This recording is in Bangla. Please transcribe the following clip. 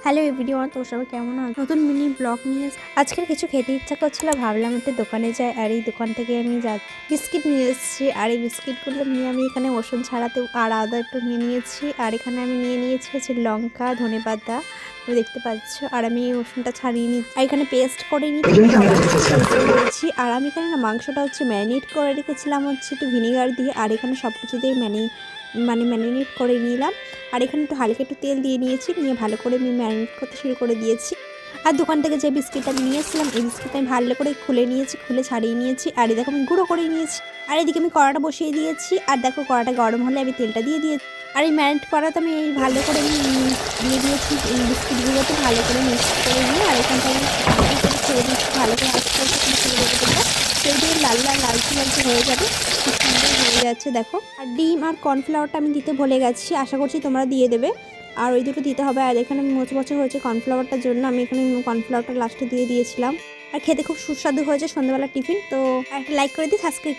হ্যালো এভরিওয়ান, তো সবাই কেমন আছো? নতুন মিনি ব্লগ নিয়ে আজকের কিছু খেতে ইচ্ছা করছিল, ভাবলাম একটা দোকানে যাই। আর এই দোকান থেকে আমি বিস্কিট নিয়ে এসেছি। আর এই বিস্কিটগুলো নিয়ে আমি এখানে ওষুধ ছাড়াতে আর আদা একটু নিয়ে নিয়েছি। আর এখানে আমি নিয়ে নিয়েছি হচ্ছে লঙ্কা, ধনেপাতা, তুমি দেখতে পাচ্ছ। আর আমি এই ওষুধটা ছাড়িয়ে নিচ্ছি আর এখানে পেস্ট করে নিয়েছি। আর আমি এখানে না মাংসটা হচ্ছে ম্যারিনেট করে রেখেছিলাম হচ্ছে একটু ভিনেগার দিয়ে। আর এখানে সব কিছু দিয়ে ম্যারিনেট করে নিলাম। আর এখানে একটু হালকা একটু তেল দিয়ে নিয়েছি, নিয়ে ভালো করে আমি ম্যারিনেট করতে শুরু করে দিয়েছি। আর দোকান থেকে যে বিস্কিটটা আমি নিয়েছিলাম, এই বিস্কিটটা আমি ভালো করে খুলে নিয়েছি, খুলে ছাড়িয়ে নিয়েছি। আর এই দেখো আমি গুঁড়ো করে নিয়েছি। আর এদিকে আমি কড়াটা বসিয়ে দিয়েছি। আর দেখো কড়াটা গরম হলে আমি তেলটা দিয়ে দিয়েছি। আর এই ম্যারিনেট করাতে আমি ভালো করে দিয়ে দিয়েছি এই বিস্কিটগুলোতে, ভালো করে মিক্স করে নিয়ে আর এখান থেকে ছেড়ে দিচ্ছি ভালো করে আস্তে আস্তে ছেড়ে দেবো। সেই দিয়ে লালচে হয়ে যাবে, খুব সুন্দর হয়ে যাচ্ছে দেখো। আর ডিম আর কর্নফ্লাওয়ারটা আমি দিতে ভুলে গেছি, আশা করছি তোমরা দিয়ে দেবে। আর ওই দুটো দিতে হবে। আর এখানে মোচমোচে হয়েছে কর্নফ্লাওয়ারটার জন্য আমি এখানে কর্নফ্লাওয়ারটা লাস্টে দিয়ে দিয়েছিলাম। আর খেতে খুব সুস্বাদু হয়েছে সন্ধ্যাবেলা টিফিন। তো একটা লাইক করে দিই, সাবস্ক্রাইব।